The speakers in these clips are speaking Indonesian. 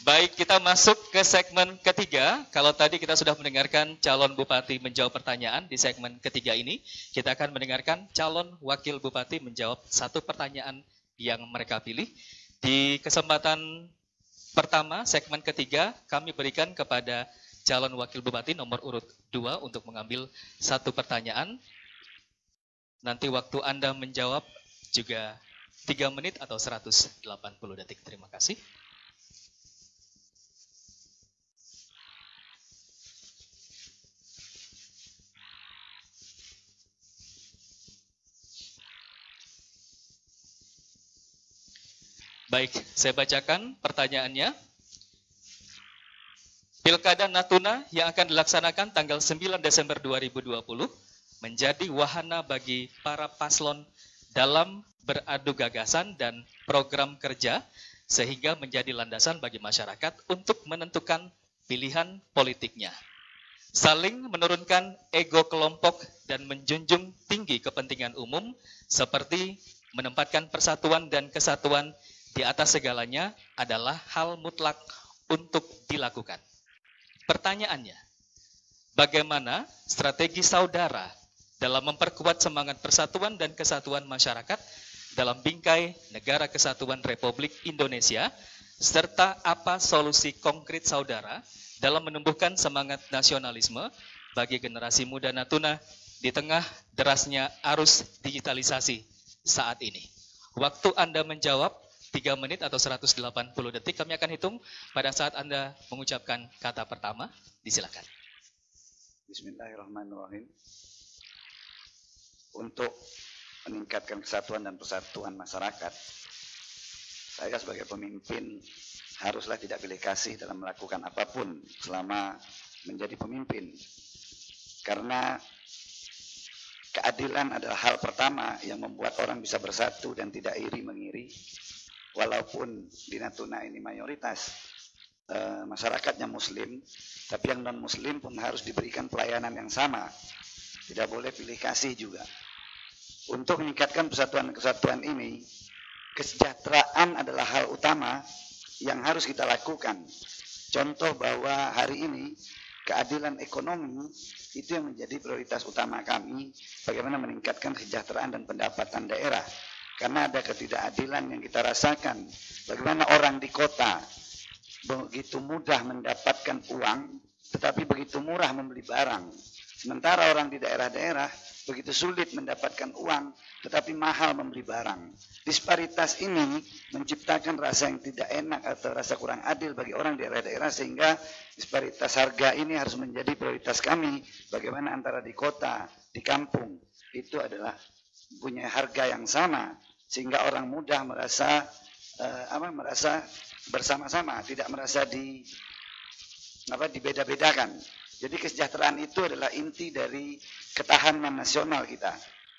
Baik, kita masuk ke segmen ketiga. Kalau tadi kita sudah mendengarkan calon bupati menjawab pertanyaan, di segmen ketiga ini kita akan mendengarkan calon wakil bupati menjawab satu pertanyaan yang mereka pilih. Di kesempatan pertama, segmen ketiga, kami berikan kepada calon wakil bupati nomor urut 2 untuk mengambil satu pertanyaan. Nanti waktu Anda menjawab juga 3 menit atau 180 detik. Terima kasih. Baik, saya bacakan pertanyaannya. Pilkada Natuna yang akan dilaksanakan tanggal 9 Desember 2020 menjadi wahana bagi para paslon dalam beradu gagasan dan program kerja sehingga menjadi landasan bagi masyarakat untuk menentukan pilihan politiknya. Saling menurunkan ego kelompok dan menjunjung tinggi kepentingan umum seperti menempatkan persatuan dan kesatuan di atas segalanya adalah hal mutlak untuk dilakukan. Pertanyaannya, bagaimana strategi saudara dalam memperkuat semangat persatuan dan kesatuan masyarakat dalam bingkai Negara Kesatuan Republik Indonesia, serta apa solusi konkret saudara dalam menumbuhkan semangat nasionalisme bagi generasi muda Natuna di tengah derasnya arus digitalisasi saat ini? Waktu Anda menjawab 3 menit atau 180 detik, kami akan hitung pada saat Anda mengucapkan kata pertama. Disilakan. Bismillahirrahmanirrahim. Untuk meningkatkan kesatuan dan persatuan masyarakat, saya sebagai pemimpin haruslah tidak pilih kasih dalam melakukan apapun selama menjadi pemimpin. Karena keadilan adalah hal pertama yang membuat orang bisa bersatu dan tidak iri mengiri. Walaupun di Natuna ini mayoritas masyarakatnya muslim, tapi yang non muslim pun harus diberikan pelayanan yang sama. Tidak boleh pilih kasih juga. Untuk meningkatkan persatuan dan kesatuan ini, kesejahteraan adalah hal utama yang harus kita lakukan. Contoh bahwa hari ini keadilan ekonomi itu yang menjadi prioritas utama kami, bagaimana meningkatkan kesejahteraan dan pendapatan daerah. Karena ada ketidakadilan yang kita rasakan. Bagaimana orang di kota begitu mudah mendapatkan uang, tetapi begitu murah membeli barang. Sementara orang di daerah-daerah begitu sulit mendapatkan uang, tetapi mahal membeli barang. Disparitas ini menciptakan rasa yang tidak enak atau rasa kurang adil bagi orang di daerah-daerah, sehingga disparitas harga ini harus menjadi prioritas kami. Bagaimana antara di kota, di kampung, itu adalah punya harga yang sama, sehingga orang mudah merasa merasa bersama-sama, tidak merasa dibeda-bedakan. Jadi kesejahteraan itu adalah inti dari ketahanan nasional kita.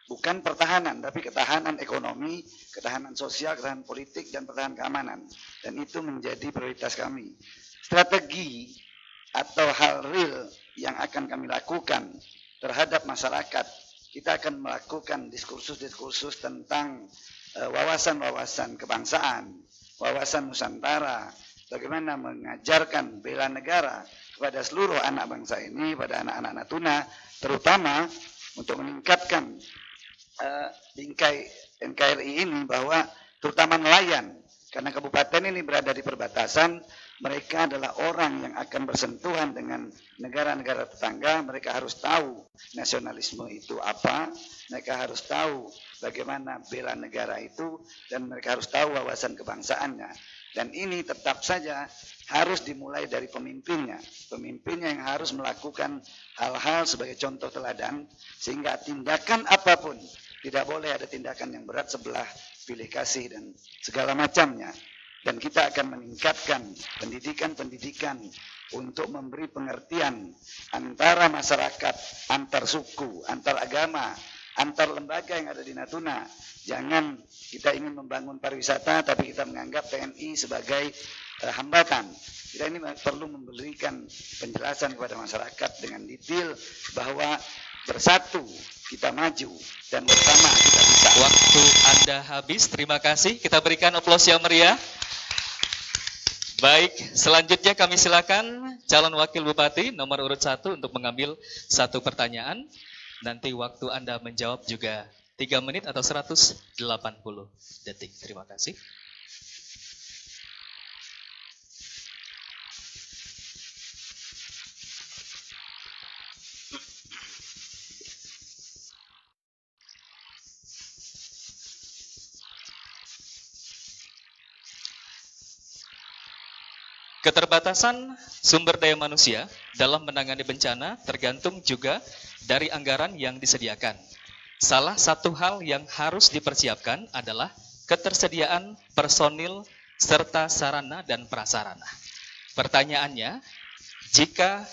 Bukan pertahanan, tapi ketahanan ekonomi, ketahanan sosial, ketahanan politik, dan pertahanan keamanan. Dan itu menjadi prioritas kami. Strategi atau hal real yang akan kami lakukan terhadap masyarakat, kita akan melakukan diskursus-diskursus tentang wawasan-wawasan kebangsaan, wawasan Nusantara, bagaimana mengajarkan bela negara kepada seluruh anak bangsa ini, pada anak-anak Natuna, terutama untuk meningkatkan bingkai NKRI ini, bahwa terutama nelayan, karena kabupaten ini berada di perbatasan, mereka adalah orang yang akan bersentuhan dengan negara-negara tetangga. Mereka harus tahu nasionalisme itu apa, mereka harus tahu bagaimana bela negara itu, dan mereka harus tahu wawasan kebangsaannya. Dan ini tetap saja harus dimulai dari pemimpinnya. Pemimpinnya yang harus melakukan hal-hal sebagai contoh teladan, sehingga tindakan apapun, tidak boleh ada tindakan yang berat sebelah, pilih kasih, dan segala macamnya. Dan kita akan meningkatkan pendidikan-pendidikan untuk memberi pengertian antara masyarakat, antar suku, antar agama, antar lembaga yang ada di Natuna. Jangan kita ingin membangun pariwisata, tapi kita menganggap TNI sebagai hambatan. Kita ini perlu memberikan penjelasan kepada masyarakat dengan detail bahwa bersatu kita maju dan bersama kita bisa. Waktu Anda habis, terima kasih. Kita berikan aplaus yang meriah. Baik, selanjutnya kami silakan calon wakil bupati nomor urut 1 untuk mengambil satu pertanyaan. Nanti waktu Anda menjawab juga 3 menit atau 180 detik. Terima kasih. Keterbatasan sumber daya manusia dalam menangani bencana tergantung juga dari anggaran yang disediakan. Salah satu hal yang harus dipersiapkan adalah ketersediaan personil serta sarana dan prasarana. Pertanyaannya, jika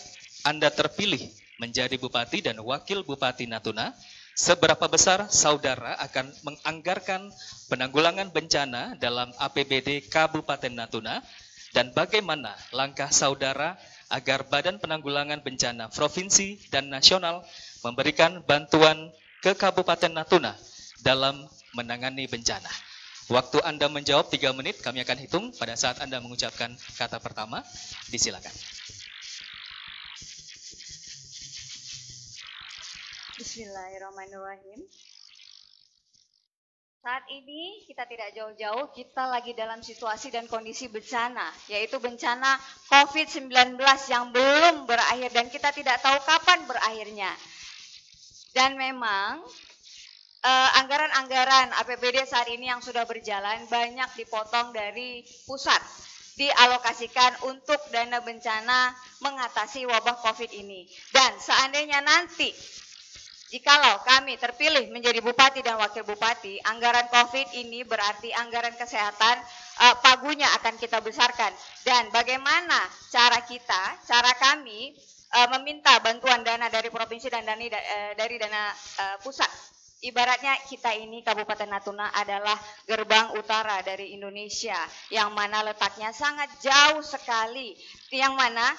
Anda terpilih menjadi Bupati dan Wakil Bupati Natuna, seberapa besar saudara akan menganggarkan penanggulangan bencana dalam APBD Kabupaten Natuna? Dan bagaimana langkah saudara agar Badan Penanggulangan Bencana Provinsi dan Nasional memberikan bantuan ke Kabupaten Natuna dalam menangani bencana? Waktu Anda menjawab 3 menit, kami akan hitung pada saat Anda mengucapkan kata pertama. Disilakan. Bismillahirrahmanirrahim. Saat ini kita tidak jauh-jauh, kita lagi dalam situasi dan kondisi bencana, yaitu bencana COVID-19 yang belum berakhir dan kita tidak tahu kapan berakhirnya. Dan memang anggaran-anggaran APBD saat ini yang sudah berjalan banyak dipotong dari pusat, dialokasikan untuk dana bencana mengatasi wabah COVID ini. Dan seandainya nanti jikalau kami terpilih menjadi bupati dan wakil bupati, anggaran COVID ini berarti anggaran kesehatan pagunya akan kita besarkan. Dan bagaimana cara kami meminta bantuan dana dari provinsi dan dari dana pusat. Ibaratnya kita ini Kabupaten Natuna adalah gerbang utara dari Indonesia, yang mana letaknya sangat jauh sekali, yang mana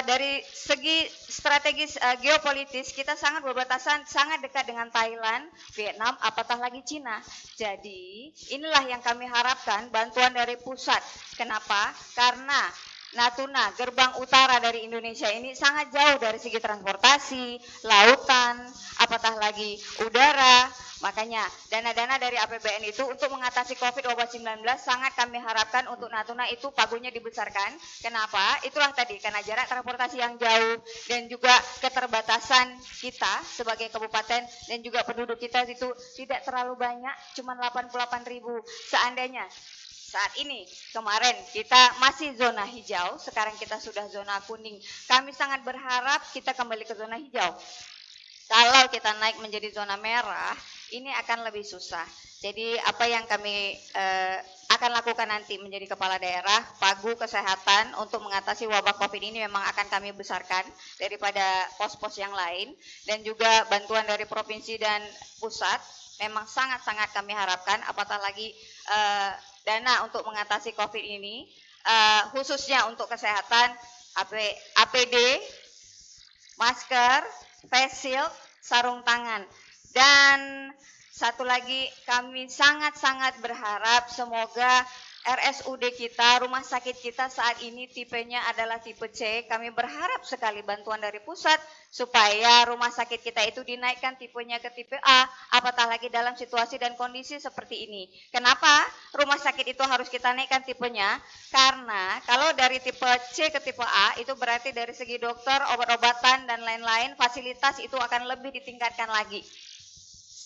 dari segi strategis geopolitis kita sangat berbatasan, sangat dekat dengan Thailand, Vietnam, apatah lagi Cina. Jadi inilah yang kami harapkan, bantuan dari pusat. Kenapa? Karena Natuna, gerbang utara dari Indonesia ini sangat jauh dari segi transportasi, lautan, apatah lagi udara. Makanya dana-dana dari APBN itu untuk mengatasi COVID-19 sangat kami harapkan untuk Natuna itu pagunya dibesarkan. Kenapa? Itulah tadi, karena jarak transportasi yang jauh dan juga keterbatasan kita sebagai kabupaten dan juga penduduk kita itu tidak terlalu banyak, cuma 88.000. Seandainya saat ini, kemarin kita masih zona hijau, sekarang kita sudah zona kuning. Kami sangat berharap kita kembali ke zona hijau. Kalau kita naik menjadi zona merah, ini akan lebih susah. Jadi apa yang kami akan lakukan nanti menjadi kepala daerah, pagu kesehatan untuk mengatasi wabah COVID ini memang akan kami besarkan daripada pos-pos yang lain. Dan juga bantuan dari provinsi dan pusat memang sangat-sangat kami harapkan, apatah lagi dana untuk mengatasi COVID ini, khususnya untuk kesehatan, APD, masker, face shield, sarung tangan. Dan satu lagi, kami sangat-sangat berharap semoga RSUD kita, rumah sakit kita saat ini tipenya adalah tipe C. Kami berharap sekali bantuan dari pusat supaya rumah sakit kita itu dinaikkan tipenya ke tipe A, apatah lagi dalam situasi dan kondisi seperti ini. Kenapa rumah sakit itu harus kita naikkan tipenya? Karena kalau dari tipe C ke tipe A itu berarti dari segi dokter, obat-obatan dan lain-lain, fasilitas itu akan lebih ditingkatkan lagi.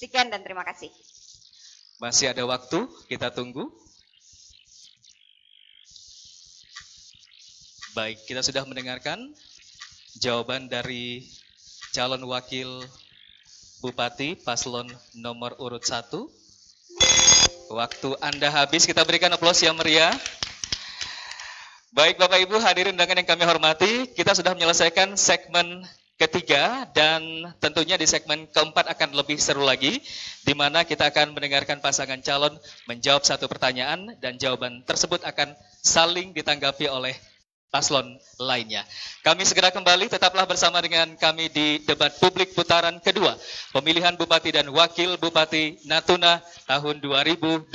Sekian dan terima kasih. Masih ada waktu, kita tunggu. Baik, kita sudah mendengarkan jawaban dari calon wakil Bupati paslon nomor urut 1. Waktu Anda habis, kita berikan aplaus yang meriah. Baik Bapak Ibu hadirin undangan yang kami hormati, kita sudah menyelesaikan segmen ketiga dan tentunya di segmen keempat akan lebih seru lagi, di mana kita akan mendengarkan pasangan calon menjawab satu pertanyaan dan jawaban tersebut akan saling ditanggapi oleh paslon lainnya. Kami segera kembali, tetaplah bersama dengan kami di debat publik putaran kedua, pemilihan Bupati dan Wakil Bupati Natuna tahun 2020.